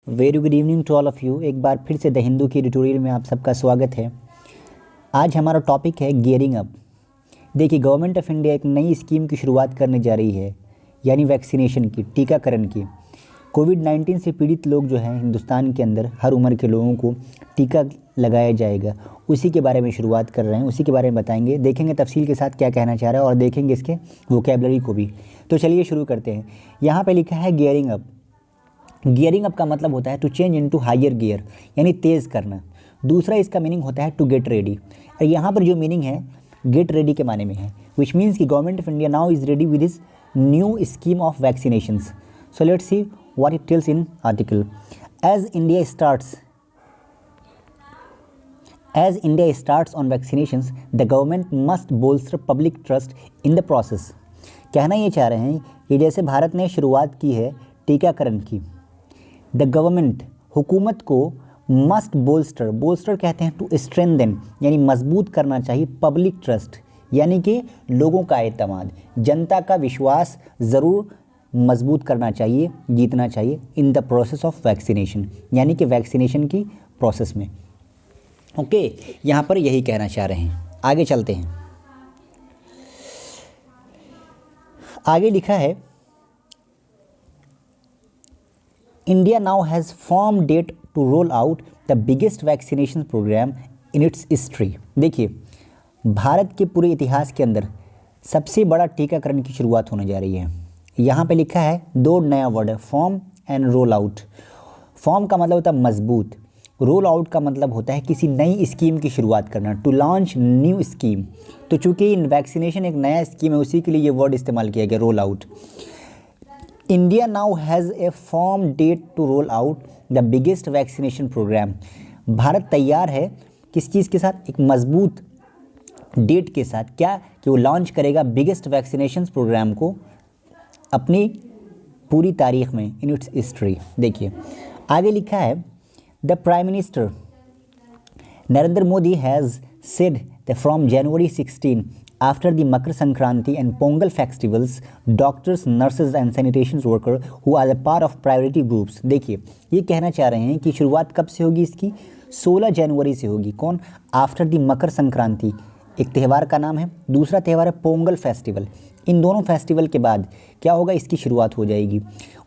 Very good evening to all of you. एक बार फिर से द हिंदू की एडिटोरियल में आप सबका स्वागत है। आज हमारा टॉपिक है गियरिंग अप। देखिए, गवर्नमेंट ऑफ इंडिया एक नई स्कीम की शुरुआत करने जा रही है, यानी वैक्सीनेशन की, टीकाकरण की। कोविड-19 से पीड़ित लोग जो हैं हिंदुस्तान के अंदर, हर उम्र के लोगों को टीका लगाया जाएगा। उसी के बारे में शुरुआत कर रहे हैं, उसी के बारे में बताएंगे, देखेंगे तफसील के साथ क्या कहना चाह रहा है और देखेंगे इसके वोकैबलरी को भी। तो चलिए शुरू करते हैं। यहाँ पे लिखा है गियरिंग अप। गियरिंग अप का मतलब होता है to change into higher gear, यानी तेज़ करना। दूसरा इसका मीनिंग होता है टू गेट रेडी। और यहाँ पर जो मीनिंग है गेट रेडी के माने में है, विच मीन्स कि government of India now is ready with this new scheme of vaccinations. So let's see what it tells in article. As India starts on vaccinations, the government must bolster public trust in the process। कहना ये चाह रहे हैं कि जैसे भारत ने शुरुआत की है टीकाकरण की, द गवर्नमेंट, हुकूमत को, मस्ट बोल्स्टर कहते हैं टू स्ट्रेंथन, यानी मजबूत करना चाहिए, पब्लिक ट्रस्ट यानी कि लोगों का एतमाद, जनता का विश्वास ज़रूर मजबूत करना चाहिए, जीतना चाहिए, in the process of vaccination, यानी कि वैक्सीनेशन की प्रोसेस में। ओके, यहाँ पर यही कहना चाह रहे हैं। आगे चलते हैं। आगे लिखा है India now has firm date to roll out the biggest vaccination programme in its history. देखिए, भारत के पूरे इतिहास के अंदर सबसे बड़ा टीकाकरण की शुरुआत होने जा रही है। यहाँ पे लिखा है दो नया वर्ड है, form and roll out. Form का मतलब होता है मजबूत, रोल आउट का मतलब होता है किसी नई स्कीम की शुरुआत करना, टू लॉन्च न्यू स्कीम। तो चूँकि इन वैक्सीनेशन एक नया स्कीम है, उसी के लिए ये वर्ड इस्तेमाल किया गया, roll out. India now has a firm date to roll out the biggest vaccination programme. Bharat तैयार है किस चीज़ के साथ? एक मजबूत डेट के साथ। क्या? कि वो लॉन्च करेगा बिगेस्ट वैक्सीनेशन प्रोग्राम को अपनी पूरी तारीख में, इन इट्स हिस्ट्री। देखिए आगे लिखा है the prime minister Narendra Modi has said that from January 16, after the Makar Sankranti and Pongal festivals, doctors, nurses and sanitation workers who are a part of priority groups। देखिए, ये कहना चाह रहे हैं कि शुरुआत कब से होगी इसकी? 16 जनवरी से होगी। कौन? आफ्टर द मकर संक्रांति, एक त्यौहार का नाम है, दूसरा त्यौहार है पोंगल फेस्टिवल। इन दोनों फेस्टिवल के बाद क्या होगा? इसकी शुरुआत हो जाएगी।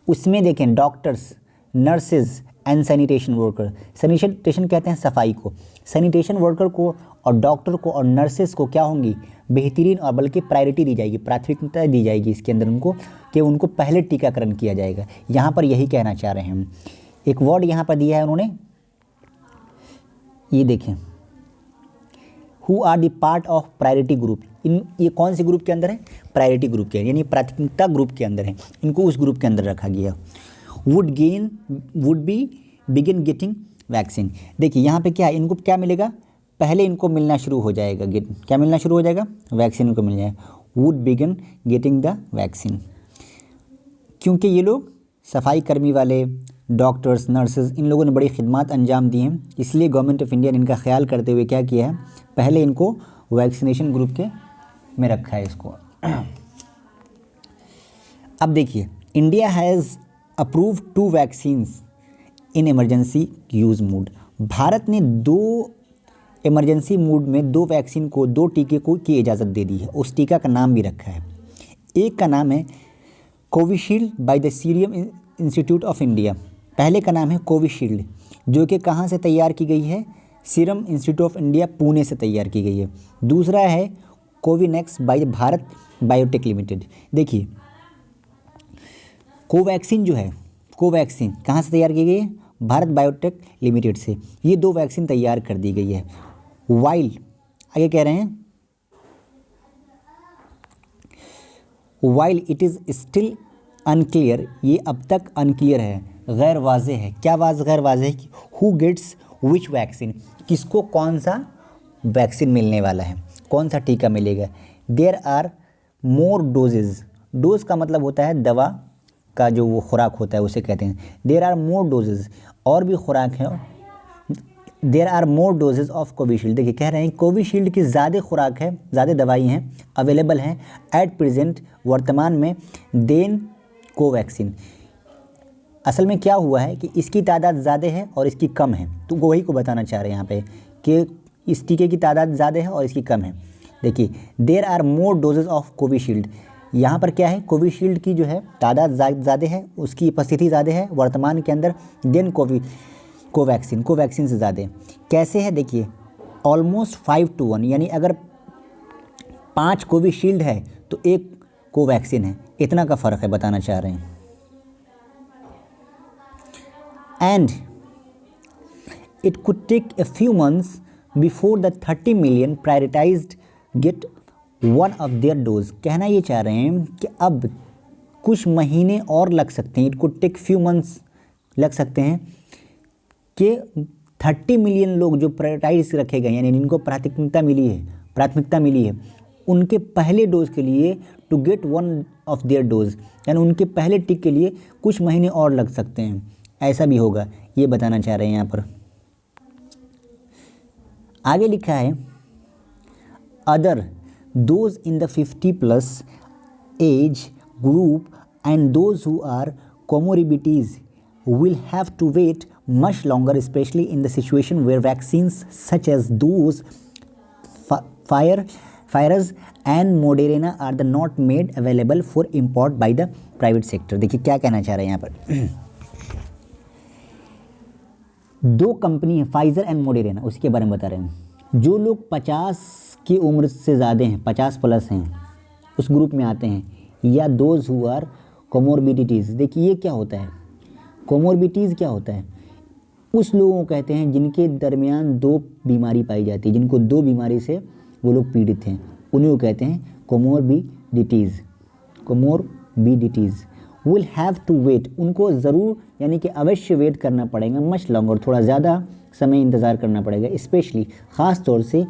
उसमें देखें doctors, nurses and sanitation worker. Sanitation कहते हैं सफाई को, सैनिटेशन वर्कर को और डॉक्टर को और नर्सेस को क्या होंगी? बेहतरीन और बल्कि प्रायोरिटी दी जाएगी, प्राथमिकता दी जाएगी इसके अंदर उनको, कि उनको पहले टीकाकरण किया जाएगा। यहाँ पर यही कहना चाह रहे हैं हम। एक वर्ड यहाँ पर दिया है उन्होंने, ये देखें, who are the part of priority group. इन ये कौन से ग्रुप के अंदर है? प्रायोरिटी ग्रुप के, यानी प्राथमिकता ग्रुप के अंदर है, इनको उस ग्रुप के अंदर रखा गया। Would be begin getting vaccine. देखिए यहाँ पे क्या है, इनको क्या मिलेगा? पहले इनको मिलना शुरू हो जाएगा, क्या मिलना शुरू हो जाएगा? वैक्सीन इनको मिल जाएगा। Would begin getting the vaccine, क्योंकि ये लोग सफाई कर्मी वाले, डॉक्टर्स, नर्सेज, इन लोगों ने बड़ी खिदमत अंजाम दी हैं, इसलिए गवर्नमेंट ऑफ इंडिया ने इनका ख्याल करते हुए क्या किया है? पहले इनको वैक्सीनेशन ग्रुप के में रखा है इसको। अब देखिए, India has approve 2 vaccines in emergency use mode. Bharat ने 2 इमरजेंसी मोड में 2 वैक्सीन को, 2 टीके को की इजाज़त दे दी है। उस टीका का नाम भी रखा है। एक का नाम है Covishield by the serum institute of India. पहले का नाम है कोविशील्ड, जो कि कहाँ से तैयार की गई है? Serum institute of India, Pune से तैयार की गई है। दूसरा है कोविनेक्स बाय भारत बायोटेक लिमिटेड। देखिए, कोवैक्सीन जो है, कोवैक्सीन कहाँ से तैयार की गई है? भारत बायोटेक लिमिटेड से। ये 2 वैक्सीन तैयार कर दी गई है। वाइल आगे कह रहे हैं, while it is still unclear, ये अब तक अनक्लियर है, गैर वाज़े है। क्या गैर वाज़े है? कि हु गेट्स विच वैक्सीन, किसको कौन सा वैक्सीन मिलने वाला है, कौन सा टीका मिलेगा। There are more doses, dose का मतलब होता है दवा का जो वो खुराक होता है उसे कहते हैं। देयर आर मोर डोजेज, और भी खुराक है। There are more doses of Covishield. देखिए कह रहे हैं कोविशील्ड की ज़्यादा खुराक है, ज़्यादा दवाई हैं अवेलेबल हैं एट प्रेजेंट, वर्तमान में, देन कोवैक्सीन। असल में क्या हुआ है कि इसकी तादाद ज़्यादा है और इसकी कम है, तो वही को बताना चाह रहे हैं यहाँ पे कि इस टीके की तादाद ज़्यादा है और इसकी कम है। देखिए, there are more doses of Covishield, यहाँ पर क्या है, कोविशील्ड की जो है तादाद ज़्यादा है, उसकी उपस्थिति ज़्यादा है वर्तमान के अंदर देन कोवैक्सीन से ज़्यादा है। कैसे है, देखिए ऑलमोस्ट 5 to 1, यानी अगर 5 कोविशील्ड है तो 1 कोवैक्सीन है, इतना का फ़र्क है, बताना चाह रहे हैं। And it could take a few months before the 30 million prioritized get one of their dose। कहना ये चाह रहे हैं कि अब कुछ महीने और लग सकते हैं, it could take few months लग सकते हैं कि 30 मिलियन लोग जो प्रायोरिटाइज रखे गए यानी जिनको प्राथमिकता मिली है उनके पहले डोज के लिए to get one of their dose, यानी उनके पहले टिक के लिए कुछ महीने और लग सकते हैं, ऐसा भी होगा, ये बताना चाह रहे हैं यहाँ पर। आगे लिखा है other those in the 50+ age group and those who are comorbidities will have to wait much longer, especially in the situation where vaccines such as those Pfizer and Moderna are the not made available for import by the private sector। देखिए क्या कहना चाह रहे हैं यहाँ पर, दो company है फाइज़र एंड मोडेरेना, उसके बारे में बता रहे हैं। जो लोग 50 की उम्र से ज़्यादा हैं, 50+ हैं, उस ग्रुप में आते हैं, या दोज हु आर कोमोरबिडिटीज़। देखिए ये क्या होता है, कोमोरबिटीज़ क्या होता है, उस लोगों को कहते हैं जिनके दरमियान 2 बीमारी पाई जाती है, जिनको 2 बीमारी से वो लोग पीड़ित हैं, उन्हें वो कहते हैं कोमोरबिडिटीज़। विल हैव टू वेट, उनको ज़रूर यानी कि अवश्य वेट करना पड़ेगा, मच लॉन्गर, थोड़ा ज़्यादा समय इंतज़ार करना पड़ेगा, स्पेशली ख़ास तौर से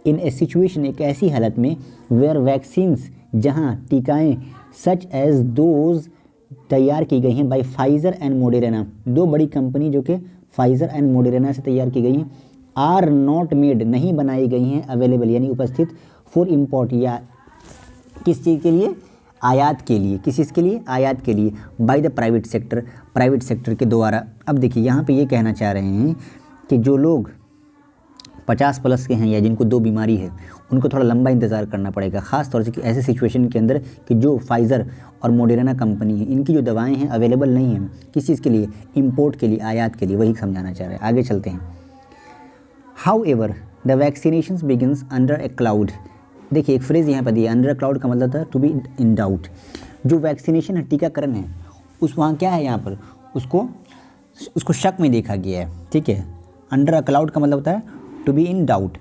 इन ए सिचुएशन, एक ऐसी हालत में वेयर वैक्सीन्स, जहाँ टीकाएँ सच एज दोज तैयार की गई हैं बाय फाइज़र एंड मोडेरेना, 2 बड़ी कंपनी जो कि फाइज़र एंड मोडेरेना से तैयार की गई हैं, आर नॉट मेड, नहीं बनाई गई हैं, अवेलेबल यानी उपस्थित, फॉर इम्पोर्ट, या किस चीज़ के लिए, आयात के लिए, किस चीज़ के लिए, आयात के लिए, बाय द प्राइवेट सेक्टर के द्वारा। अब देखिए यहाँ पे ये कहना चाह रहे हैं कि जो लोग 50+ के हैं या जिनको 2 बीमारी है, उनको थोड़ा लंबा इंतज़ार करना पड़ेगा, ख़ास तौर से कि ऐसे सिचुएशन के अंदर कि जो फाइज़र और मोडेरेना कंपनी है, इनकी जो दवाएं हैं अवेलेबल नहीं हैं, किस चीज़ के लिए, इंपोर्ट के लिए, आयात के लिए, वही समझाना चाह रहे हैं। आगे चलते हैं। How ever the vaccination begins under A cloud. देखिए एक फ्रेज़ यहाँ पर दिया, अंडर ए क्लाउड का मतलब था टू बी इन डाउट। जो वैक्सीनेशन है, टीकाकरण है, उस वहाँ क्या है, यहाँ पर उसको शक में देखा गया है, ठीक है। अंडर अ क्लाउड का मतलब होता है to be in doubt.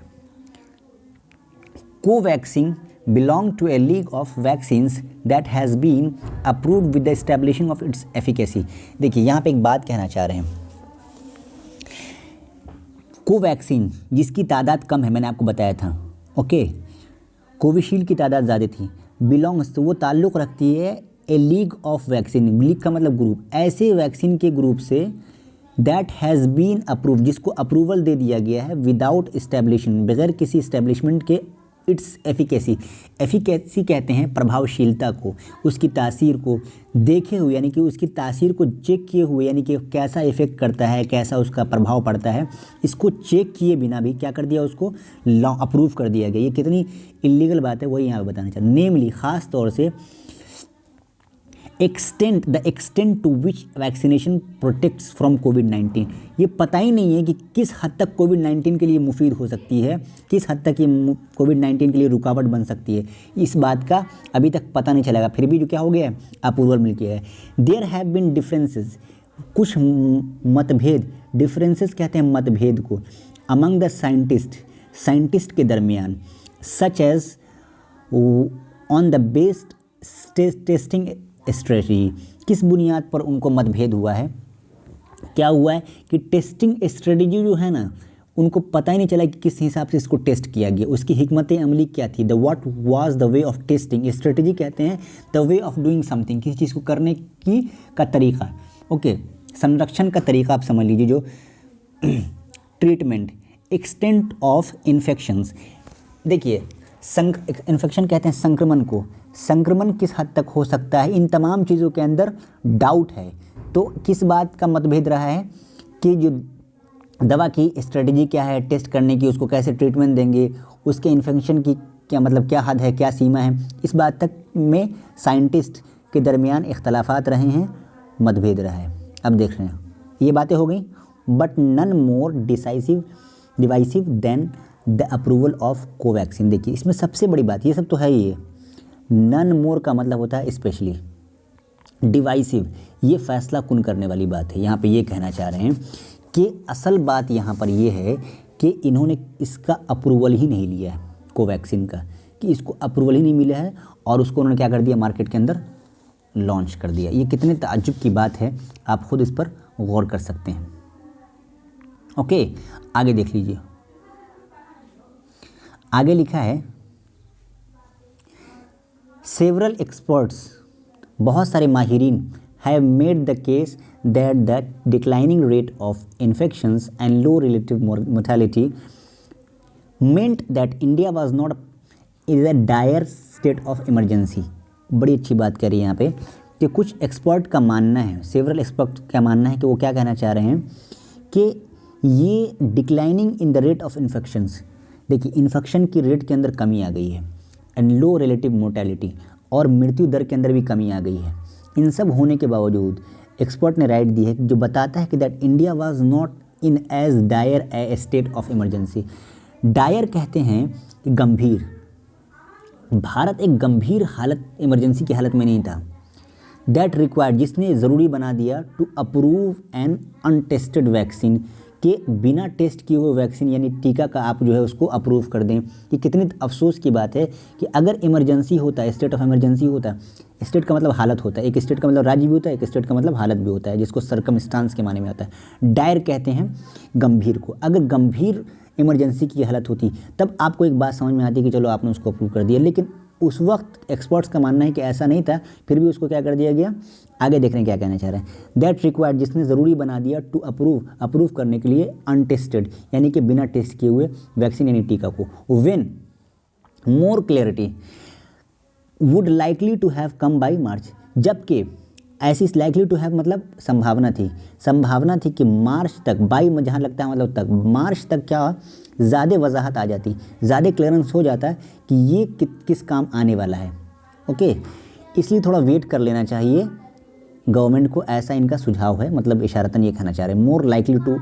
Covaxin belong to a league of vaccines that has been approved with the establishing of its efficacy। देखिए यहाँ पे एक बात कहना चाह रहे हैं, कोवैक्सीन जिसकी तादाद कम है, मैंने आपको बताया था, ओके, कोविशील्ड की तादाद ज़्यादा थी, बिलोंग्स तो वो ताल्लुक़ रखती है a league of vaccine, league का मतलब ग्रुप, ऐसे वैक्सीन के ग्रुप से दैट हैज़ बीन अप्रूव, जिसको अप्रूवल दे दिया गया है विदाउट इस्टेब्लिशिंग, बगैर किसी इस्टेब्लिशमेंट के, इट्स एफिकेसी कहते हैं प्रभावशीलता को, उसकी तासीर को देखे हुए, यानी कि उसकी तासीर को चेक किए हुए, यानी कि कैसा इफ़ेक्ट करता है, कैसा उसका प्रभाव पड़ता है, इसको चेक किए बिना भी क्या कर दिया, उसको लॉ अप्रूव कर दिया गया। ये कितनी इलीगल बात है वही यहाँ पर बताना चाहते हैं। नेमली ख़ास तौर से the extent to which vaccination protects from कोविड-19, ये पता ही नहीं है कि किस हद तक कोविड-19 के लिए मुफीद हो सकती है, किस हद तक ये कोविड-19 के लिए रुकावट बन सकती है, इस बात का अभी तक पता नहीं चलेगा। फिर भी जो क्या हो गया है, अप्रूवल मिल गया है। देयर हैव बीन डिफरेंसेस, कुछ मतभेद, डिफरेंसेस कहते हैं मतभेद को, अमंग द साइंटिस्ट के दरमियान, such as on the based testing strategy, किस बुनियाद पर उनको मतभेद हुआ है, क्या हुआ है कि टेस्टिंग स्ट्रेटजी जो है ना, उनको पता ही नहीं चला कि किस हिसाब से इसको टेस्ट किया गया, उसकी हिकमत अमली क्या थी, the what was the way of testing. Strategy कहते हैं the way of doing something, किसी चीज़ को करने की का तरीका, ओके, संरक्षण का तरीका आप समझ लीजिए, जो ट्रीटमेंट, एक्सटेंट ऑफ इन्फेक्शंस। देखिए इन्फेक्शन कहते हैं संक्रमण को, संक्रमण किस हद तक हो सकता है, इन तमाम चीज़ों के अंदर डाउट है, तो किस बात का मतभेद रहा है कि जो दवा की स्ट्रेटजी क्या है टेस्ट करने की, उसको कैसे ट्रीटमेंट देंगे, उसके इन्फेक्शन की क्या मतलब क्या हद है, क्या सीमा है, इस बात तक में साइंटिस्ट के दरमियान इख्तलाफात रहे हैं, मतभेद रहा है। अब देख रहे हैं ये बातें हो गई, but none more divisive than the approval of Covaxin. देखिए इसमें सबसे बड़ी बात, ये सब तो है ही है, नन मोर का मतलब होता है स्पेशली, डिवाइसिव ये फैसला कुन करने वाली बात है। यहाँ पे ये कहना चाह रहे हैं कि असल बात यहाँ पर ये है कि इन्होंने इसका अप्रूवल ही नहीं लिया है कोवैक्सीन का, कि इसको अप्रूवल ही नहीं मिला है और उसको उन्होंने क्या कर दिया, मार्केट के अंदर लॉन्च कर दिया। ये कितने ताज्जुब की बात है, आप खुद इस पर गौर कर सकते हैं। ओके, आगे देख लीजिए, आगे लिखा है सेवरल एक्सपर्ट्स, बहुत सारे माहिरीन have made the case that the declining rate of infections and low relative mortality meant that India was not in a dire state of emergency। बड़ी अच्छी बात कह रही है यहाँ पे कि कुछ एक्सपर्ट का मानना है, सेवरल एक्सपर्ट का मानना है कि वो क्या कहना चाह रहे हैं कि ये declining in the rate of infections, देखिए इन्फेक्शन की रेट के अंदर कमी आ गई है, एंड लो रिलेटिव मोर्टेलिटी और मृत्यु दर के अंदर भी कमी आ गई है। इन सब होने के बावजूद एक्सपर्ट ने राइट दी है जो बताता है कि that India was not in as dire a state of emergency. Dire कहते हैं गंभीर, भारत एक गंभीर हालत इमरजेंसी की हालत में नहीं था। दैट रिक्वायर्ड, जिसने ज़रूरी बना दिया to approve an untested vaccine, के बिना टेस्ट किए हुए वैक्सीन यानी टीका का आप जो है उसको अप्रूव कर दें। कि कितनी अफसोस की बात है कि अगर इमरजेंसी होता है, स्टेट ऑफ इमरजेंसी होता, स्टेट का मतलब हालत होता है, एक स्टेट का मतलब राज्य भी होता है, एक स्टेट का मतलब हालत भी होता है, जिसको सर्कमस्टांस के माने में आता है। डायर कहते हैं गंभीर को, अगर गंभीर इमरजेंसी की हालत होती तब आपको एक बात समझ में आती कि चलो आपने उसको अप्रूव कर दिया, लेकिन उस वक्त एक्सपर्ट्स का मानना है कि ऐसा नहीं था, फिर भी उसको क्या कर दिया गया। आगे देख रहे हैं क्या कहना चाह रहे हैं। दैट रिक्वायर्ड, जिसने ज़रूरी बना दिया टू अप्रूव करने के लिए अनटेस्टेड यानी कि बिना टेस्ट किए हुए वैक्सीन यानी टीका को। When more clarity would likely to have come by March, जबकि ऐसी लाइकली टू हैव मतलब संभावना थी कि मार्च तक, बाई में जहाँ लगता है मतलब तक, मार्च तक क्या ज़्यादा वजाहत आ जाती, ज़्यादा क्लियरेंस हो जाता कि ये किस काम आने वाला है। ओके, इसलिए थोड़ा वेट कर लेना चाहिए गवर्नमेंट को, ऐसा इनका सुझाव है, मतलब इशारतन ये कहना चाह रहे हैं। More likely to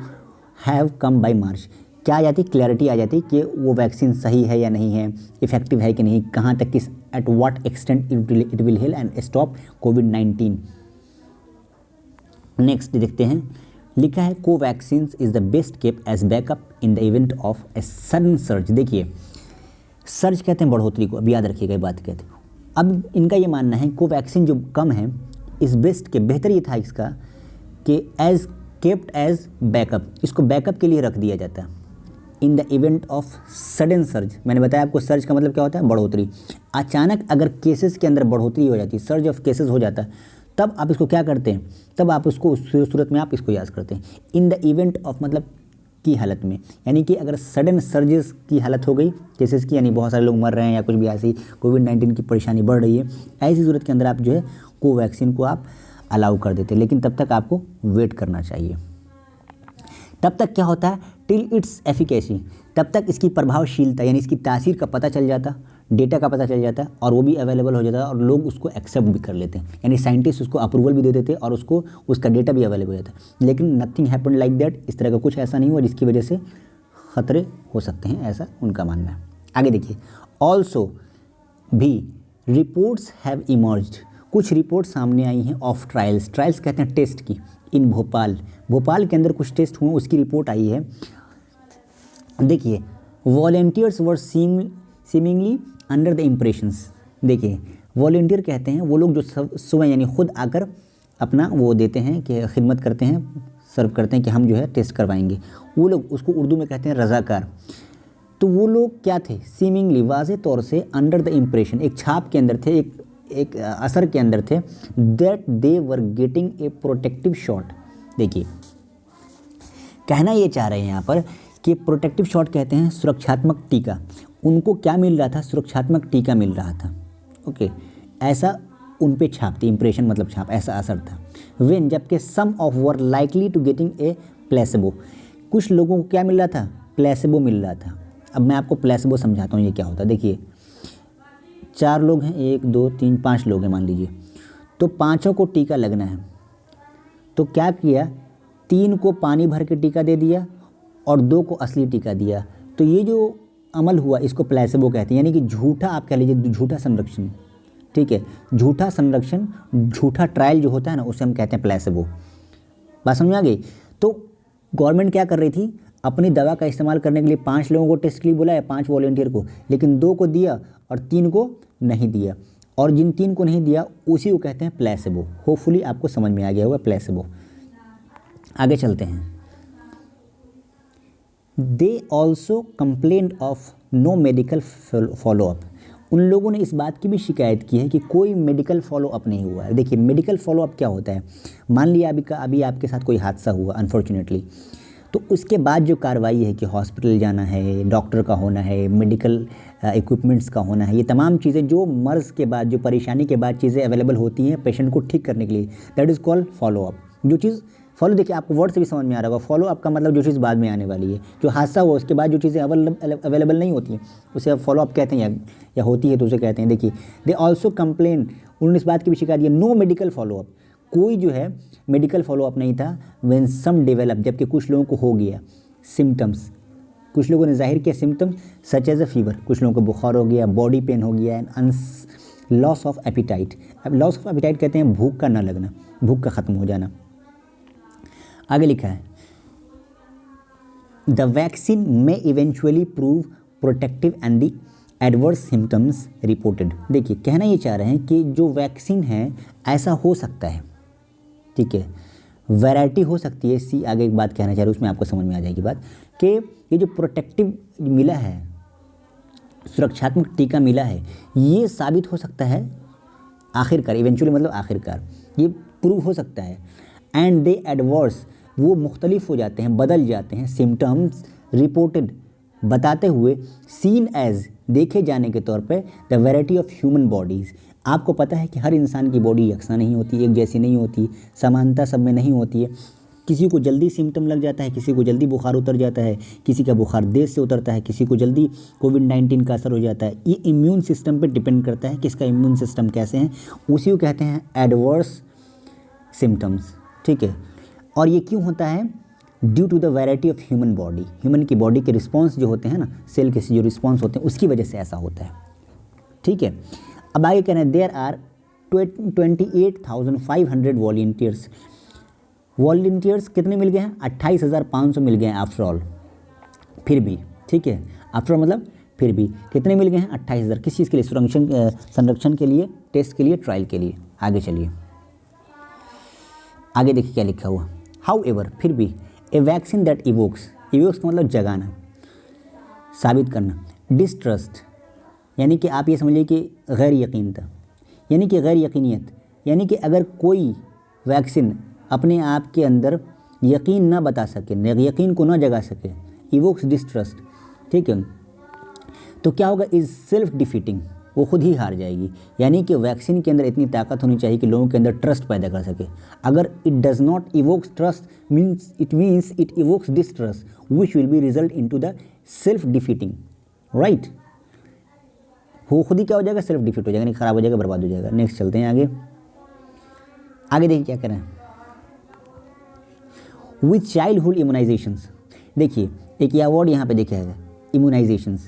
have come by March, क्या आ जाती, क्लैरिटी आ जाती कि वो वैक्सीन सही है या नहीं है, इफेक्टिव है कि नहीं, कहाँ तक किस at what extent it will help and stop कोविड-19। नेक्स्ट देखते हैं, लिखा है Covaxin is the best kept as backup in the event of a sudden surge. देखिए सर्ज कहते हैं बढ़ोतरी को, अब याद रखिएगा ये बात कहते हैं। अब इनका ये मानना है कोवैक्सीन जो कम है इस बेस्ट के, बेहतर ये था इसका कि एज केप्ट एज बैकअप, इसको बैकअप के लिए रख दिया जाता है इन the event of sudden surge. मैंने बताया आपको सर्ज का मतलब क्या होता है, बढ़ोतरी। अचानक अगर केसेस के अंदर बढ़ोतरी हो जाती है, सर्ज ऑफ केसेस हो जाता है, तब आप इसको क्या करते हैं, तब आप उसको उस सूरत में आप इसको याद करते हैं। इन द इवेंट ऑफ मतलब की हालत में, यानी कि अगर सडन सर्जेस की हालत हो गई केसेस की, यानी बहुत सारे लोग मर रहे हैं या कुछ भी ऐसी कोविड-19 की परेशानी बढ़ रही है, ऐसी सूरत के अंदर आप जो है कोवैक्सीन को आप अलाउ कर देते हैं, लेकिन तब तक आपको वेट करना चाहिए। तब तक क्या होता है, टिल इट्स एफिकेसी, तब तक इसकी प्रभावशीलता यानी इसकी तासीर का पता चल जाता, डेटा का पता चल जाता है और वो भी अवेलेबल हो जाता है और लोग उसको एक्सेप्ट भी कर लेते हैं, यानी साइंटिस्ट उसको अप्रूवल भी दे देते हैं और उसको उसका डेटा भी अवेलेबल हो जाता है। लेकिन नथिंग हैपन लाइक दैट, इस तरह का कुछ ऐसा नहीं हुआ जिसकी वजह से ख़तरे हो सकते हैं, ऐसा उनका मानना है। आगे देखिए, ऑल्सो भी रिपोर्ट्स हैव इमर्ज्ड, कुछ रिपोर्ट सामने आई हैं ऑफ ट्रायल्स, ट्रायल्स कहते हैं टेस्ट की, इन भोपाल के अंदर कुछ टेस्ट हुए, उसकी रिपोर्ट आई है। देखिए volunteers were seemingly under the impressions, देखिए वॉलेंटियर कहते हैं वो लोग जो स्वयं यानी खुद आकर अपना वो देते हैं कि खिदमत करते हैं, सर्व करते हैं कि हम जो है टेस्ट करवाएंगे, वो लोग उसको उर्दू में कहते हैं रज़ाकार। तो वो लोग क्या थे, सीमिंगली वाज़े तौर से अंडर द इम्प्रेशन, एक छाप के अंदर थे, एक असर के अंदर थे, that they were getting a protective shot. देखिए कहना ये चाह रहे हैं यहाँ पर कि प्रोटेक्टिव शॉट कहते हैं सुरक्षात्मक टीका, उनको क्या मिल रहा था, सुरक्षात्मक टीका मिल रहा था। ओके, ऐसा उन पे छाप थी, इम्प्रेशन मतलब छाप, ऐसा असर था। व्हेन, जबकि some of were likely to getting a placebo, कुछ लोगों को क्या मिल रहा था, प्लेसिबो मिल रहा था। अब मैं आपको प्लेसिबो समझाता हूँ ये क्या होता है। देखिए 4 लोग हैं, 1 2 3 5 लोग हैं मान लीजिए, तो पाँचों को टीका लगना है। तो क्या किया, 3 को पानी भर के टीका दे दिया और 2 को असली टीका दिया। तो ये जो अमल हुआ इसको प्लेसिबो कहते हैं, यानी कि झूठा, आप कह लीजिए झूठा संरक्षण, ठीक है, झूठा संरक्षण, झूठा ट्रायल जो होता है ना उसे हम कहते हैं प्लेसिबो। बात समझ में आ गई। तो गवर्नमेंट क्या कर रही थी, अपनी दवा का इस्तेमाल करने के लिए 5 लोगों को टेस्ट के लिए बुलाया, 5 वॉलेंटियर को, लेकिन 2 को दिया और 3 को नहीं दिया, और जिन 3 को नहीं दिया उसी को कहते हैं प्लेसिबो। होपफुली आपको समझ में आ गया होगा प्लेसिबो। आगे चलते हैं। They also complaint of no medical follow up, उन लोगों ने इस बात की भी शिकायत की है कि कोई मेडिकल फॉलोअप नहीं हुआ है। देखिए मेडिकल फॉलोअप क्या होता है, मान लिया अभी आपके साथ कोई हादसा हुआ अनफॉर्चुनेटली, तो उसके बाद जो कार्रवाई है कि हॉस्पिटल जाना है, डॉक्टर का होना है, मेडिकल इक्विपमेंट्स का होना है, ये तमाम चीज़ें जो मर्ज़ के बाद, जो परेशानी के बाद चीज़ें अवेलेबल होती हैं पेशेंट को ठीक करने के लिए, दैट इज़ कॉल्ड फॉलोअप। जो चीज़ फॉलो, देखिए आपको वर्ड से भी समझ में आ रहा होगा, फॉलो अप का मतलब जो चीज़ बाद में आने वाली है, जो हादसा हुआ उसके बाद जो चीज़ें अवेलेबल नहीं होती हैं उसे आप फॉलो अप कहते हैं, या होती है तो उसे कहते हैं। देखिए दे ऑल्सो कंप्लेन, उन्होंने इस बात की भी शिकायत की, नो मेडिकल फॉलोअप, कोई जो है मेडिकल फॉलोअप नहीं था। व्हेन सम डेवलप, जबकि कुछ लोगों को हो गया सिम्टम्स, कुछ लोगों ने जाहिर किया symptoms such as a fever, कुछ लोगों को बुखार हो गया, बॉडी पेन हो गया, एंड लॉस ऑफ एपिटाइट। अब लॉस ऑफ एपिटाइट कहते हैं भूख का ना लगना, भूख का ख़त्म हो जाना। आगे लिखा है द वैक्सीन में eventually prove protective and the adverse symptoms reported. देखिए कहना ये चाह रहे हैं कि जो वैक्सीन है ऐसा हो सकता है, ठीक है, वैरायटी हो सकती है, सी आगे एक बात कहना चाह रहे उसमें आपको समझ में आ जाएगी बात, कि ये जो प्रोटेक्टिव मिला है, सुरक्षात्मक टीका मिला है, ये साबित हो सकता है आखिरकार, इवेंचुअली मतलब आखिरकार ये प्रूव हो सकता है, एंड दे एडवर्स, वो मुख्तलिफ हो जाते हैं, बदल जाते हैं, सिम्टम्स रिपोर्टेड, बताते हुए, सीन एज, देखे जाने के तौर पे, the variety of human bodies. आपको पता है कि हर इंसान की बॉडी यकसा नहीं होती, एक जैसी नहीं होती, समानता सब में नहीं होती है। किसी को जल्दी सिम्टम लग जाता है, किसी को जल्दी बुखार उतर जाता है, किसी का बुखार देर से उतरता है, किसी को जल्दी कोविड-19 का असर हो जाता है। ये इम्यून सिस्टम पे डिपेंड करता है, किसका इम्यून सिस्टम कैसे हैं, उसी को कहते हैं एडवर्स सिम्टम्स, ठीक है। और ये क्यों होता है, due to the variety of human body, human की बॉडी के रिस्पॉन्स जो होते हैं ना, सेल के जो रिस्पॉन्स होते हैं उसकी वजह से ऐसा होता है, ठीक है। अब आगे कहना है देयर आर 28,500 वॉलंटियर्स, वॉलंटियर्स कितने मिल गए हैं, 28,500 मिल गए हैं आफ्टर ऑल, फिर भी, ठीक है, आफ्टर ऑल मतलब फिर भी कितने मिल गए हैं, 28,000, किस चीज़ के लिए, संरक्षण के लिए, टेस्ट के लिए, ट्रायल के लिए। आगे चलिए, आगे देखिए क्या लिखा हुआ, हाउ एवर, फिर भी, ए वैक्सीन दैट इवोक्स, इवोक्स का मतलब जगाना, साबित करना, डिस्ट्रस्ट, यानी कि आप ये समझिए कि गैर यकीनता, यानी कि गैर यकीनियत, यानी कि अगर कोई वैक्सीन अपने आप के अंदर यकीन ना बता सके, यकीन को ना जगा सके, इवोक्स डिस्ट्रस्ट, ठीक है, तो क्या होगा, इज़ सेल्फ डिफीटिंग, वो खुद ही हार जाएगी। यानी कि वैक्सीन के अंदर इतनी ताकत होनी चाहिए कि लोगों के अंदर ट्रस्ट पैदा कर सके। अगर it does not evokes trust means it evokes distrust which will be result into the self defeating, right, वो खुद ही क्या हो जाएगा, सेल्फ डिफीट हो जाएगा, नहीं खराब हो जाएगा, बर्बाद हो जाएगा। नेक्स्ट चलते हैं आगे, आगे देखिए क्या करें, विथ चाइल्डहुड इम्यूनाइजेशंस। देखिए एक यह वर्ड यहाँ पे देखा है, इम्यूनाइजेशंस।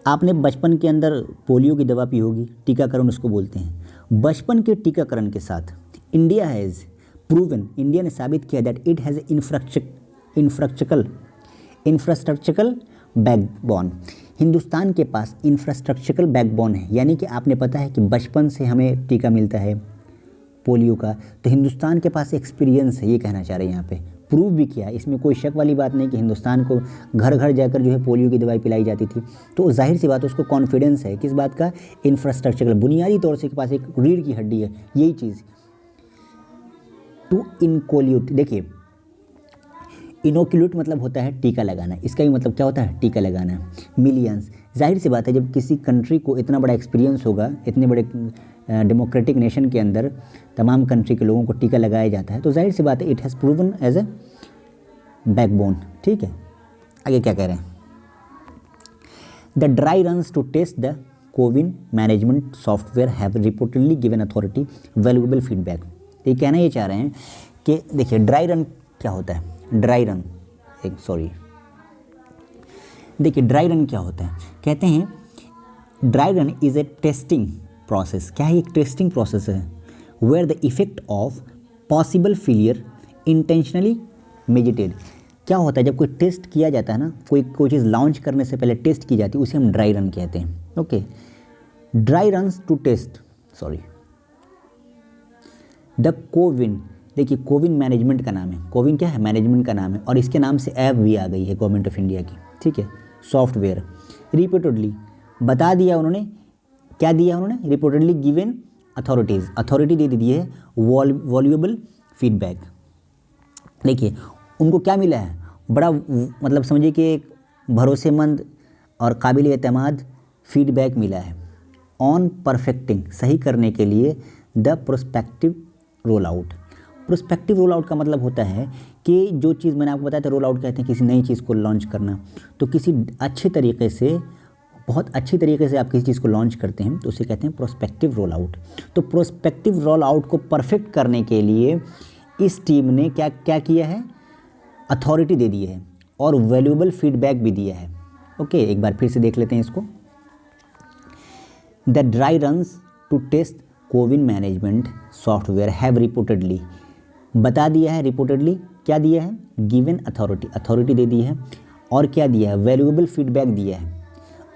आपने बचपन के अंदर पोलियो की दवा पी होगी, टीकाकरण उसको बोलते हैं। बचपन के टीकाकरण के साथ इंडिया हैज़ प्रूवन, इंडिया ने साबित किया that it has infrastructural backbone, Hindustan के पास इंफ्रास्ट्रक्चरल बैकबोन है। यानी कि आपने पता है कि बचपन से हमें टीका मिलता है पोलियो का, तो हिंदुस्तान के पास एक्सपीरियंस है, ये कहना चाह रहे हैं यहाँ पे, प्रूव भी किया, इसमें कोई शक वाली बात नहीं कि हिंदुस्तान को घर घर जाकर जो है पोलियो की दवाई पिलाई जाती थी। तो जाहिर सी बात है उसको कॉन्फिडेंस है, किस बात का, इंफ्रास्ट्रक्चर, बुनियादी तौर से के पास एक रीढ़ की हड्डी है, यही चीज़। टू इनकोल्यूट, देखिए इनोक्यूलेट मतलब होता है टीका लगाना, इसका भी मतलब क्या होता है, टीका लगाना। मिलियंस, जाहिर सी बात है जब किसी कंट्री को इतना बड़ा एक्सपीरियंस होगा, इतने बड़े डेमोक्रेटिक नेशन के अंदर तमाम कंट्री के लोगों को टीका लगाया जाता है, तो जाहिर सी बात है it has proven as a backbone. ठीक है, आगे क्या कह रहे हैं, the dry runs to test the CoWIN management software have reportedly given authority valuable feedback. ये कहना ये चाह रहे हैं कि देखिए ड्राई रन क्या होता है, ड्राई रन देखिए ड्राई रन क्या होता है, कहते हैं dry run is a testing process. क्या है, एक टेस्टिंग प्रोसेस है where the effect of possible failure intentionally mitigated. क्या होता है जब कोई टेस्ट किया जाता है ना, कोई चीज़ लॉन्च करने से पहले टेस्ट की जाती है, उसे हम ड्राई रन कहते हैं। Okay, dry runs to test the CoWIN. देखिए कोविन मैनेजमेंट का नाम है, कोविन क्या है, मैनेजमेंट का नाम है, और इसके नाम से ऐप भी आ गई है गवर्नमेंट ऑफ इंडिया की। ठीक है, सॉफ्टवेयर रिपोर्टेडली बता दिया उन्होंने, क्या दिया उन्होंने, रिपोर्टेडली गिवन अथॉरिटीज़, अथॉरिटी दे दी है वॉल्यूएबल फीडबैक। देखिए उनको क्या मिला है, बड़ा मतलब समझिए कि एक भरोसेमंद और काबिल एतमाद फीडबैक मिला है ऑन परफेक्टिंग, सही करने के लिए the prospective roll out. Prospective roll out का मतलब होता है कि जो चीज़ मैंने आपको बताया था, रोल आउट कहते हैं किसी नई चीज़ को लॉन्च करना, तो किसी अच्छे तरीके से, बहुत अच्छी तरीके से आप किसी चीज़ को लॉन्च करते हैं तो उसे कहते हैं प्रोस्पेक्टिव रोल आउट। तो प्रोस्पेक्टिव रोल आउट को परफेक्ट करने के लिए इस टीम ने क्या क्या किया है, अथॉरिटी दे दी है और वैल्यूएबल फीडबैक भी दिया है। ओके, एक बार फिर से देख लेते हैं इसको। The dry runs to test CoWIN management software have reportedly, बता दिया है, रिपोर्टेडली क्या दिया है, गिवन अथॉरिटी, अथॉरिटी दे दी है, और क्या दिया है, वैल्यूएबल फीडबैक दिया है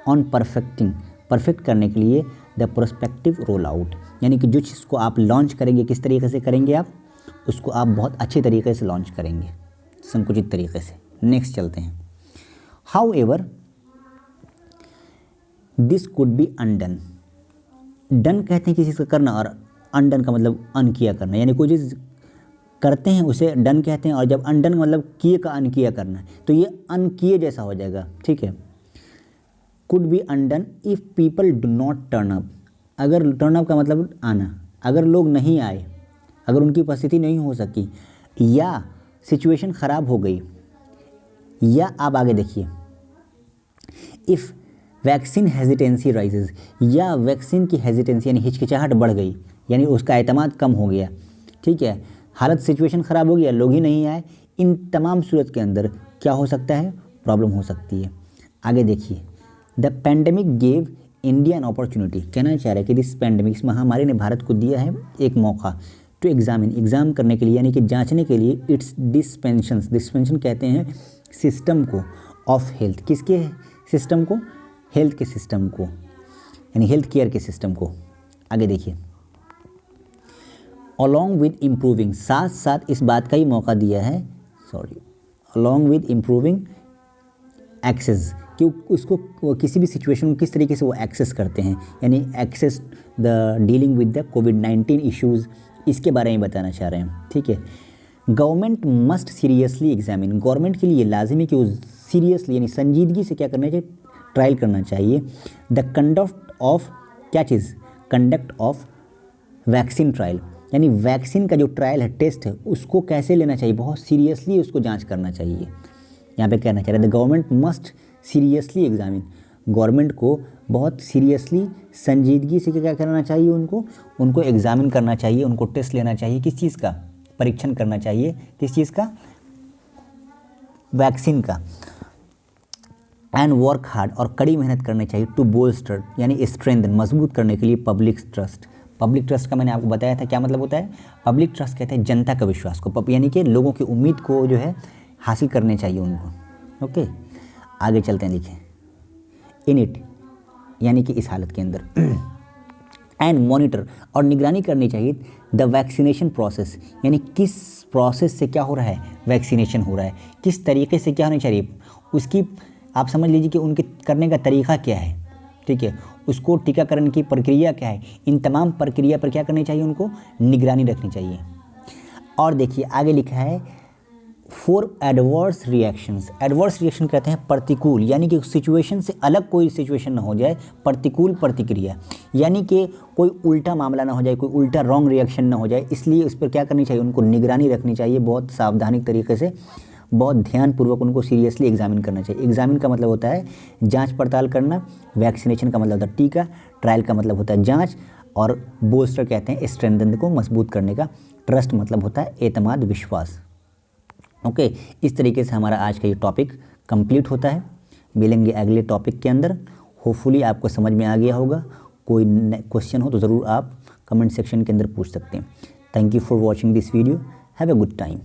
ऑन परफेक्टिंग, परफेक्ट करने के लिए द प्रोस्पेक्टिव रोल आउट। यानी कि जो चीज़ को आप लॉन्च करेंगे, किस तरीके से करेंगे आप उसको, आप बहुत अच्छे तरीके से लॉन्च करेंगे, संकुचित तरीके से। नेक्स्ट चलते हैं। How ever this could be undone. Done कहते हैं किसी चीज़ का करना, और अनडन का मतलब अन किया करना, यानी कोई चीज़ करते हैं उसे डन कहते हैं, और जब अनडन मतलब किए का अन किया करना, तो ये अन किए जैसा हो जाएगा। ठीक है, could be undone if people do not turn up. अगर टर्न अप का मतलब आना, अगर लोग नहीं आए, अगर उनकी उपस्थिति नहीं हो सकी, या सिचुएशन ख़राब हो गई, या आप आगे देखिए, इफ़ वैक्सीन हेजिटेंसी राइजेज, या वैक्सीन की हेजिटेंसी यानी हिचकिचाहट बढ़ गई, यानी उसका एतमाद कम हो गया। ठीक है, हालत सिचुएशन ख़राब हो गया, लोग ही नहीं आए, इन तमाम सूरत के अंदर क्या हो सकता है, प्रॉब्लम हो सकती है। आगे देखिए, the pandemic gave India an opportunity. कहना चाह रहा है कि दिस पेंडेमिक, इस महामारी ने भारत को दिया है एक मौका, टू एग्ज़ाम करने के लिए, यानी कि जांचने के लिए इट्स डिस्पेंशन कहते हैं सिस्टम को, ऑफ हेल्थ, किसके सिस्टम को, हेल्थ के सिस्टम को, यानी हेल्थ केयर के सिस्टम को। आगे देखिए, अलॉन्ग विद इम्प्रूविंग, साथ साथ इस बात का ही मौका दिया है, अलॉन्ग विद इम्प्रूविंग एक्सेस, कि उसको किसी भी सिचुएशन को किस तरीके से वो एक्सेस करते हैं, यानी access the dealing with the कोविड-19 इश्यूज़, इसके बारे में बताना चाह रहे हैं। ठीक है, government must seriously examine, government के लिए लाजिम है कि वो सीरियसली यानी संजीदगी से क्या करना चाहिए, ट्रायल करना चाहिए, द कंडक्ट ऑफ, क्या चीज़, कंडक्ट ऑफ वैक्सीन ट्रायल, यानी वैक्सीन का जो ट्रायल है, टेस्ट है, उसको कैसे लेना चाहिए, बहुत सीरियसली उसको जांच करना चाहिए। यहाँ पे कहना चाह रहे हैं the government must seriously examine, government को बहुत सीरियसली संजीदगी से क्या करना चाहिए, उनको एग्जामिन करना चाहिए, उनको टेस्ट लेना चाहिए, किस चीज़ का, परीक्षण करना चाहिए, किस चीज़ का, वैक्सीन का। एंड वर्क हार्ड, और कड़ी मेहनत करनी चाहिए, टू बोल्स्टर यानी स्ट्रेंथन, मजबूत करने के लिए पब्लिक ट्रस्ट। पब्लिक ट्रस्ट का मैंने आपको बताया था क्या मतलब होता है, पब्लिक ट्रस्ट कहते हैं जनता का विश्वास को, यानी कि लोगों की उम्मीद को जो है हासिल करने चाहिए उनको। ओके, आगे चलते हैं, देखिए, इन इट यानी कि इस हालत के अंदर, एंड मॉनिटर, और निगरानी करनी चाहिए, द वैक्सीनेशन प्रोसेस, यानी किस प्रोसेस से क्या हो रहा है, वैक्सीनेशन हो रहा है, किस तरीके से क्या होनी चाहिए, उसकी आप समझ लीजिए कि उनके करने का तरीका क्या है। ठीक है, उसको टीकाकरण की प्रक्रिया क्या है, इन तमाम प्रक्रिया पर क्या करनी चाहिए, उनको निगरानी रखनी चाहिए। और देखिए आगे लिखा है, for adverse reactions, adverse reaction कहते हैं प्रतिकूल, यानी कि सिचुएशन से अलग कोई सिचुएशन ना हो जाए, प्रतिकूल प्रतिक्रिया, यानी कि कोई उल्टा मामला ना हो जाए, कोई उल्टा रॉन्ग रिएक्शन ना हो जाए, इसलिए उस पर क्या करनी चाहिए, उनको निगरानी रखनी चाहिए, बहुत सावधानी तरीके से, बहुत ध्यानपूर्वक उनको सीरियसली एग्जामिन करना चाहिए। एग्जामिन का मतलब होता है जांच पड़ताल करना, वैक्सीनेशन का मतलब होता है टीका, ट्रायल का मतलब होता है जांच, और बूस्टर कहते हैं स्ट्रेंथन को मजबूत करने का, ट्रस्ट मतलब होता है एतमाद, विश्वास। ओके, इस तरीके से हमारा आज का ये टॉपिक कंप्लीट होता है। मिलेंगे अगले टॉपिक के अंदर। होपफुली आपको समझ में आ गया होगा। कोई क्वेश्चन हो तो ज़रूर आप कमेंट सेक्शन के अंदर पूछ सकते हैं। Thank you for watching this video. Have a good time.